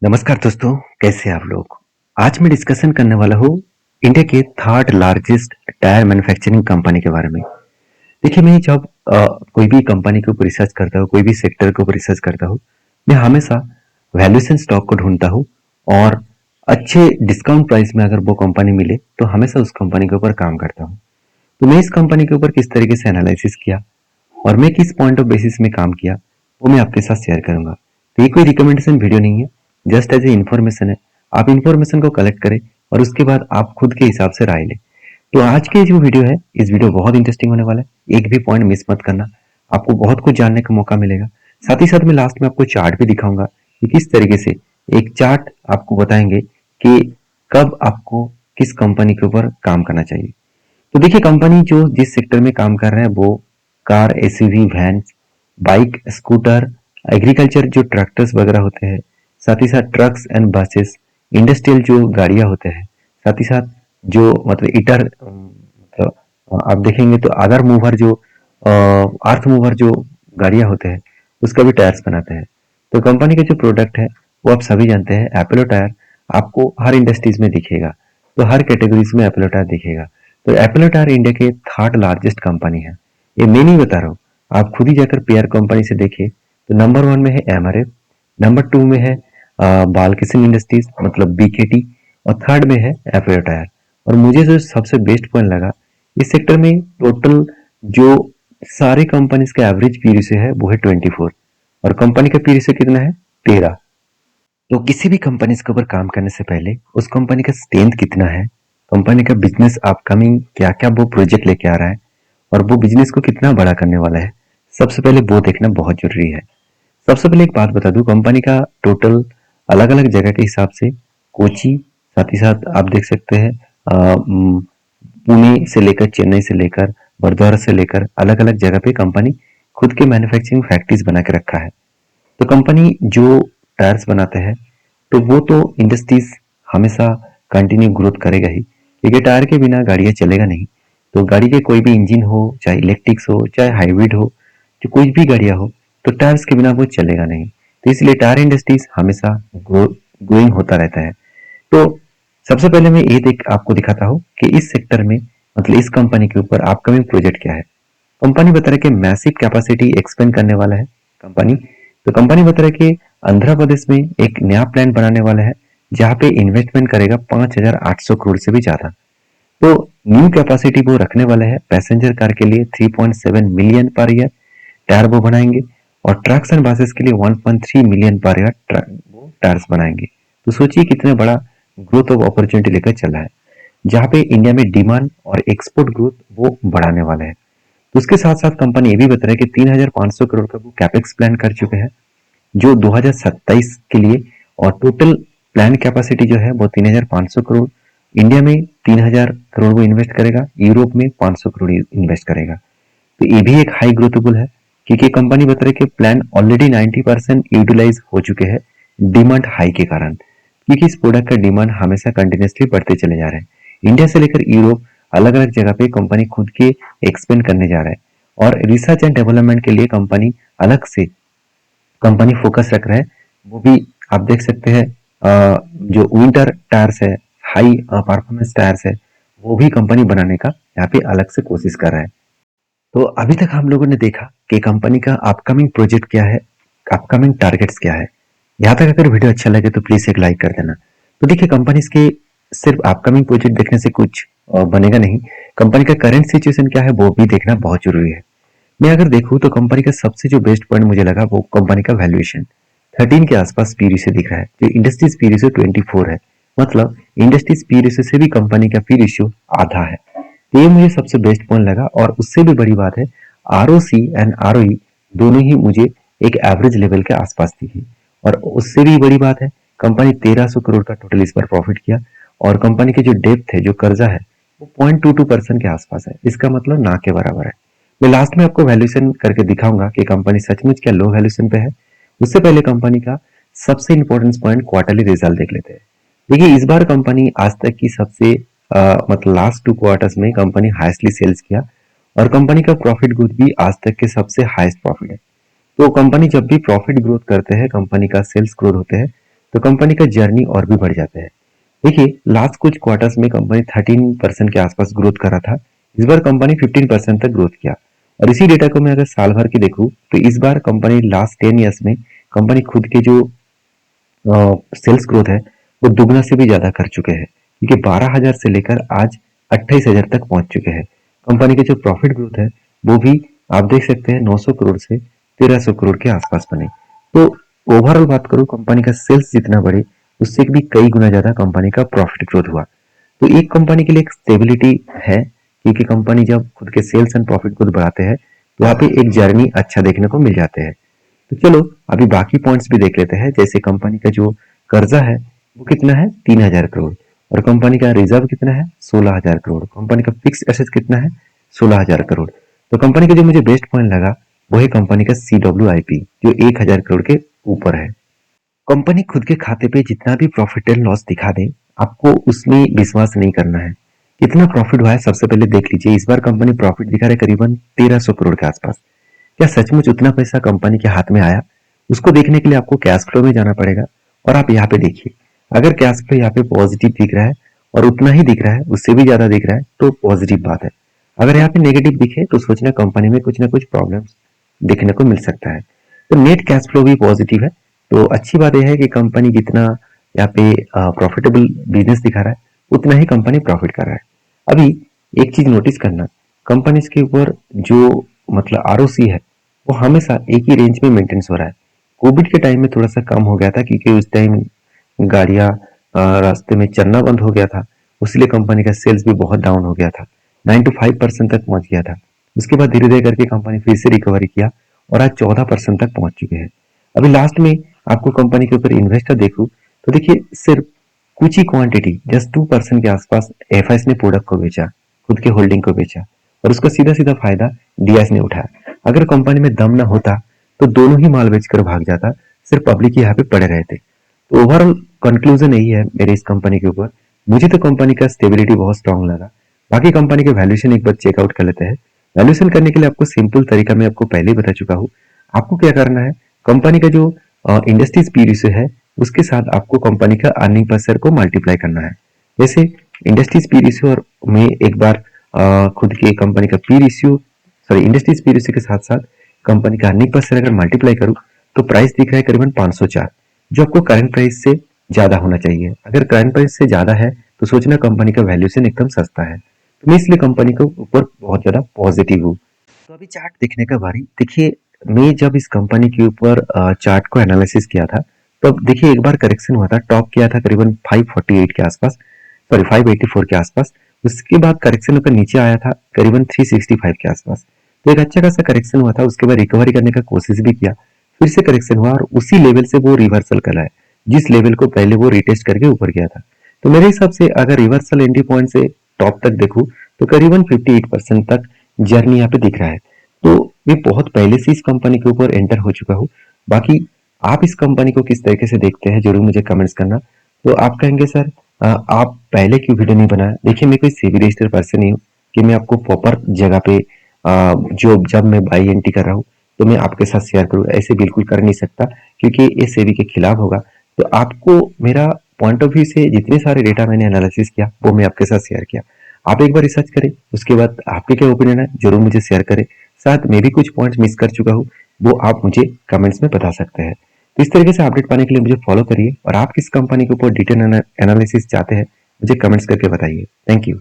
नमस्कार दोस्तों, कैसे हैं आप लोग? आज मैं डिस्कशन करने वाला हूँ इंडिया के third largest tyre manufacturing company के बारे में। देखिए, मैं जब कोई भी कंपनी के ऊपर रिसर्च करता हूँ, कोई भी सेक्टर के ऊपर रिसर्च करता हूँ, मैं हमेशा वैल्यूएशन स्टॉक को ढूंढता हूँ और अच्छे डिस्काउंट प्राइस में अगर वो कंपनी मिले तो हमेशा उस कंपनी के ऊपर काम करता हूँ। तो मैं इस कंपनी के ऊपर किस तरीके से एनालिसिस किया और मैं किस पॉइंट ऑफ बेसिस में काम किया, वो मैं आपके साथ शेयर करूंगा। तो ये कोई रिकमेंडेशन वीडियो नहीं है, जस्ट एज ए इन्फॉर्मेशन है। आप इन्फॉर्मेशन को कलेक्ट करें और उसके बाद आप खुद के हिसाब से राय लें। तो आज की जो वीडियो है, इस वीडियो बहुत इंटरेस्टिंग होने वाला है। एक भी पॉइंट मिस मत करना, आपको बहुत कुछ जानने का मौका मिलेगा। साथ ही साथ मैं लास्ट में आपको चार्ट भी दिखाऊंगा कि किस तरीके से एक चार्ट आपको बताएंगे कि कब आपको किस कंपनी के ऊपर काम करना चाहिए। तो देखिए, कंपनी जो जिस सेक्टर में काम कर रहे हैं वो car, SUV, van, bike, scooter, agriculture जो ट्रैक्टर्स वगैरह होते हैं, साथ ही साथ ट्रक्स एंड बसेस, इंडस्ट्रियल जो गाड़ियां होते हैं, साथ ही साथ जो मतलब ईटर मतलब आप देखेंगे तो अदर मूवर जो अर्थ मूवर जो गाड़ियां होते हैं उसका भी टायर्स बनाते हैं। तो कंपनी का जो प्रोडक्ट है वो आप सभी जानते हैं, एपोलो टायर। आपको हर इंडस्ट्रीज में दिखेगा, तो हर कैटेगरीज में एपोलो टायर दिखेगा। तो एपोलो टायर इंडिया के थर्ड लार्जेस्ट कंपनी है। ये मैं नहीं बता रहा हूँ, आप खुद ही जाकर पीआर कंपनी से देखिए। तो नंबर वन में है एमआरएफ, नंबर टू में है बालकिशन इंडस्ट्रीज मतलब बीकेटी, और थर्ड में है एपोलो टायर। और मुझे जो सबसे बेस्ट पॉइंट लगा, इस सेक्टर में टोटल जो सारे कंपनीज का एवरेज पी रेशियो है वो है 24, और कंपनी का पी रेशियो कितना है? 13। तो किसी भी कंपनीज के ऊपर काम करने से पहले उस कंपनी का स्ट्रेंथ कितना है, कंपनी का बिजनेस अपकमिंग क्या क्या वो प्रोजेक्ट लेके आ रहा है, और वो बिजनेस को कितना बड़ा करने वाला है, सबसे पहले वो देखना बहुत जरूरी है। सबसे पहले एक बात बता दूं, कंपनी का टोटल अलग अलग जगह के हिसाब से कोची, साथ ही साथ आप देख सकते हैं पुणे से लेकर, चेन्नई से लेकर, बड़ौदा से लेकर अलग अलग जगह पे कंपनी खुद के मैन्युफैक्चरिंग फैक्ट्रीज बना के रखा है। तो कंपनी जो टायर्स बनाते हैं तो वो तो इंडस्ट्रीज हमेशा कंटिन्यू ग्रोथ करेगा ही, क्योंकि टायर के बिना गाड़ियां चलेगा नहीं। तो गाड़ी के कोई भी इंजन हो, चाहे इलेक्ट्रिक्स हो, चाहे हाइब्रिड हो, जो कोई भी गाड़ियां हो, तो टायर्स के बिना वो चलेगा नहीं। तो इसलिए टायर इंडस्ट्रीज हमेशा ग्रोइंग होता रहता है। तो सबसे पहले मैं ये देख आपको दिखाता हूँ कि इस सेक्टर में मतलब इस कंपनी के ऊपर अपकमिंग प्रोजेक्ट क्या है। कंपनी बता रहा है कि मैसिव कैपेसिटी एक्सपेंड करने वाला है कंपनी। तो कंपनी बता रहा है कि आंध्र प्रदेश में एक नया प्लांट बनाने वाला है, जहां पे इन्वेस्टमेंट करेगा 5,800 करोड़ से भी ज्यादा। तो न्यू कैपेसिटी वो रखने वाला है पैसेंजर कार के लिए 3.7 मिलियन पर ईयर टायर वो बनाएंगे, और ट्रक्स एंड बसेस के लिए 1.3 मिलियन पर ईयर वो टायर्स बनाएंगे। तो सोचिए कितने बड़ा ग्रोथ ऑफ अपॉर्चुनिटी लेकर चला है, जहां पे इंडिया में डिमांड और एक्सपोर्ट ग्रोथ वो बढ़ाने वाला है। तो उसके साथ साथ कंपनी ये भी बता रहा है कि 3,500 करोड़ का वो कैपेक्स प्लान कर चुके हैं जो 2027 के लिए, और टोटल प्लान कैपेसिटी जो है वो 3,500 करोड़। इंडिया में 3,000 करोड़ वो इन्वेस्ट करेगा, यूरोप में 500 करोड़ इन्वेस्ट करेगा। तो ये भी एक हाई ग्रोथेबल है, क्योंकि कंपनी बता रही है कि प्लान ऑलरेडी 90% यूटिलाइज हो चुके हैं डिमांड हाई के कारण, क्योंकि इस प्रोडक्ट का डिमांड हमेशा कंटिन्यूसली बढ़ते चले जा रहे हैं। इंडिया से लेकर यूरोप अलग अलग जगह पे कंपनी खुद के एक्सपेंड करने जा रहा है, और रिसर्च एंड डेवलपमेंट के लिए कंपनी अलग से कंपनी फोकस रख रहा है। वो भी आप देख सकते हैं, जो विंटर टायर्स है, हाई परफॉर्मेंस टायर्स है, वो भी कंपनी बनाने का यहाँ पे अलग से कोशिश कर रहा है। तो अभी तक हम लोगों ने देखा कि कंपनी का अपकमिंग प्रोजेक्ट क्या है, अपकमिंग टारगेट्स क्या है। यहाँ तक अगर वीडियो अच्छा लगे तो प्लीज एक लाइक कर देना। तो देखिए, कंपनी के सिर्फ अपकमिंग प्रोजेक्ट देखने से कुछ बनेगा नहीं, कंपनी का करंट सिचुएशन क्या है वो भी देखना बहुत जरूरी है। मैं अगर देखूं तो कंपनी का सबसे जो बेस्ट पॉइंट मुझे लगा वो कंपनी का वैल्यूएशन 13 के आसपास पी रेशियो दिख रहा है, जो इंडस्ट्रीज पी रेशियो 24 है। मतलब इंडस्ट्रीज पी रेशियो से भी कंपनी का पी रेशियो आधा है। तो ये मुझे सबसे बेस्ट पॉइंट लगा, और उससे भी बड़ी बात है आरओसी एंड आरओई दोनों ही मुझे एक एवरेज लेवल के आसपास दिखी। और उससे भी बड़ी बात है, कंपनी 1,300 करोड़ का टोटल इस बार प्रॉफिट किया, और कंपनी की जो डेप्थ है, जो कर्जा है, वो 0.22% के आसपास है। इसका मतलब ना के बराबर है। मैं लास्ट में आपको वैल्यूएशन करके दिखाऊंगा कि कंपनी सचमुच क्या लो वैल्यूएशन पे है। उससे पहले कंपनी का सबसे इंपॉर्टेंट पॉइंट क्वार्टरली रिजल्ट देख लेते हैं। देखिए, इस बार कंपनी आज तक की सबसे मतलब लास्ट 2 क्वार्टर्स में कंपनी हाईएस्टली सेल्स किया, और कंपनी का प्रॉफिट ग्रोथ भी आज तक के सबसे हाईएस्ट प्रॉफिट है। तो कंपनी जब भी प्रॉफिट ग्रोथ करते हैं, कंपनी का सेल्स ग्रोथ होते हैं, तो कंपनी का जर्नी और भी बढ़ जाता है। देखिए लास्ट कुछ क्वार्टर्स में कंपनी 13% के आसपास ग्रोथ कर रहा था। इस बार कंपनी 15% तक ग्रोथ किया। और इसी डेटा को मैं अगर साल भर की देखूं तो इस बार कंपनी लास्ट 10 ईयर्स में कंपनी खुद के जो सेल्स ग्रोथ है वो दुगना से भी ज्यादा कर चुके हैं, क्योंकि 12,000 से लेकर आज 28,000 तक पहुंच चुके हैं। कंपनी की जो प्रॉफिट ग्रोथ है वो भी आप देख सकते हैं 900 करोड़ से 1300 करोड़ के आसपास बने। तो ओवरऑल बात करूं कंपनी का सेल्स जितना बढ़े उससे भी कई गुना ज्यादा कंपनी का प्रॉफिट ग्रोथ हुआ। तो एक कंपनी के लिए एक स्टेबिलिटी है, क्योंकि कंपनी जब खुद के सेल्स एंड प्रॉफिट ग्रोथ बढ़ाते हैं तो वहाँ पे एक जर्नी अच्छा देखने को मिल जाते हैं। तो चलो अभी बाकी पॉइंट्स भी देख लेते हैं। जैसे कंपनी का जो कर्जा है वो कितना है 3,000 करोड़, और कंपनी का रिजर्व कितना है 16,000 करोड़, कंपनी का फिक्स एसेट कितना है 16,000 करोड़। तो कंपनी का जो मुझे बेस्ट पॉइंट लगा वो है कंपनी का CWIP जो 1,000 करोड़ के ऊपर है। कंपनी खुद के खाते पे जितना भी प्रॉफिट एंड लॉस दिखा दे आपको उसमें विश्वास नहीं करना है। कितना प्रॉफिट हुआ है सबसे पहले देख लीजिए। इस बार कंपनी प्रॉफिट दिखा रही है करीबन 1,300 करोड़ के आसपास। क्या सचमुच उतना पैसा कंपनी के हाथ में आया? उसको देखने के लिए आपको कैश फ्लो में जाना पड़ेगा। और आप यहाँ पे देखिए, अगर कैश फ्लो यहाँ पे पॉजिटिव दिख रहा है और उतना ही दिख रहा है, उससे भी ज्यादा दिख रहा है, तो पॉजिटिव बात है। अगर यहाँ पे नेगेटिव दिखे तो सोचना कंपनी में कुछ ना कुछ प्रॉब्लम्स देखने को मिल सकता है। तो नेट कैश फ्लो भी पॉजिटिव है। तो अच्छी बात यह है कि कंपनी जितना यहाँ पे प्रॉफिटेबल बिजनेस दिखा रहा है उतना ही कंपनी प्रॉफिट कर रहा है। अभी एक चीज नोटिस करना, कंपनीज के ऊपर जो मतलब ROC है वो हमेशा एक ही रेंज में मेंटेन्स हो रहा है। कोविड के टाइम में थोड़ा सा कम हो गया था, क्योंकि उस टाइम गाड़ियां रास्ते में चलना बंद हो गया था, इसलिए कंपनी का सेल्स भी बहुत डाउन हो गया था, 9 to 5% तक पहुंच गया था। उसके बाद धीरे धीरे करके कंपनी फिर से रिकवरी किया और आज 14% तक पहुंच चुके हैं। अभी लास्ट में आपको कंपनी के ऊपर इन्वेस्टर देखूं तो देखिए सिर्फ कुछ ही क्वांटिटी जस्ट 2% के आसपास एफआईएस ने प्रोडक्ट को बेचा, खुद के होल्डिंग को बेचा, और उसका सीधा सीधा फायदा डीआईएस ने उठाया। अगर कंपनी में दम ना होता तो दोनों ही माल बेचकर भाग जाता, सिर्फ पब्लिक यहाँ पे पड़े रहते। तो ओवरऑल कंक्लूजन यही है मेरे इस कंपनी के ऊपर। मुझे तो कंपनी का स्टेबिलिटी बहुत स्ट्रांग लगा। बाकी कंपनी के वैल्यूएशन एक बार चेकआउट कर लेते हैं। वैल्यूएशन करने के लिए आपको सिंपल तरीका मैं आपको पहले ही बता चुका हूँ। आपको क्या करना है, कंपनी का जो इंडस्ट्रीज पी रेशियो है उसके साथ आपको कंपनी का अर्निंग पर शेयर को मल्टीप्लाई करना है। जैसे इंडस्ट्रीज पी रेशियो और मैं एक बार खुद के कंपनी का P ratio sorry industries P ratio के साथ साथ कंपनी का अर्निंग पर शेयर अगर मल्टीप्लाई करूं तो प्राइस दिख रहा है करीबन 504, जो आपको करंट प्राइस से ज्यादा होना चाहिए। अगर करंट प्राइस से ज्यादा है तो सोचना कंपनी का वैल्यूएशन एकदम सस्ता है। तो मैं इसलिए कंपनी के ऊपर बहुत ज्यादा पॉजिटिव हूँ। तो अभी चार्ट देखने का बारी। देखिए मैं जब इस कंपनी के ऊपर चार्ट को एनालिसिस किया था तो देखिए एक बार करेक्शन हुआ था, टॉप किया था करीबन 548 के आसपास, सॉरी 584 के आसपास। उसके बाद करेक्शन होकर नीचे आया था करीबन 365 के आसपास। तो एक अच्छा खासा करेक्शन हुआ था, उसके बाद रिकवरी करने का कोशिश भी किया, फिर से करेक्शन हुआ और उसी लेवल से वो रिवर्सल कर रहा है जिस लेवल को पहले वो रिटेस्ट करके ऊपर गया था। तो मेरे हिसाब से अगर रिवर्सल एंट्री पॉइंट से टॉप तक देखूं तो करीबन 58% तक जर्नी यहाँ पे दिख रहा है। तो मैं बहुत पहले से इस कंपनी के ऊपर एंटर हो चुका हूँ। बाकी आप इस कंपनी को किस तरीके से देखते हैं जरूर मुझे कमेंट्स करना। तो आप कहेंगे सर आप पहले क्यों वीडियो नहीं बनाया? देखिए मैं कोई सेबी रजिस्टर्ड पर्सन नहीं हूँ कि मैं आपको प्रॉपर जगह पे जो जब मैं बाई एंट्री कर रहा हूँ तो मैं आपके साथ शेयर करूँ, ऐसे बिल्कुल कर नहीं सकता क्योंकि ये सेबी के खिलाफ होगा। तो आपको मेरा पॉइंट ऑफ व्यू से जितने सारे डेटा मैंने एनालिसिस किया वो मैं आपके साथ शेयर किया। आप एक बार रिसर्च करें, उसके बाद आपके क्या ओपिनियन है जरूर मुझे शेयर करें। साथ में भी कुछ पॉइंट्स मिस कर चुका हूँ वो आप मुझे कमेंट्स में बता सकते हैं। तो इस तरीके से अपडेट पाने के लिए मुझे फॉलो करिए और आप किस कंपनी के ऊपर डिटेल एनालिसिस चाहते हैं मुझे कमेंट्स करके बताइए। Thank you.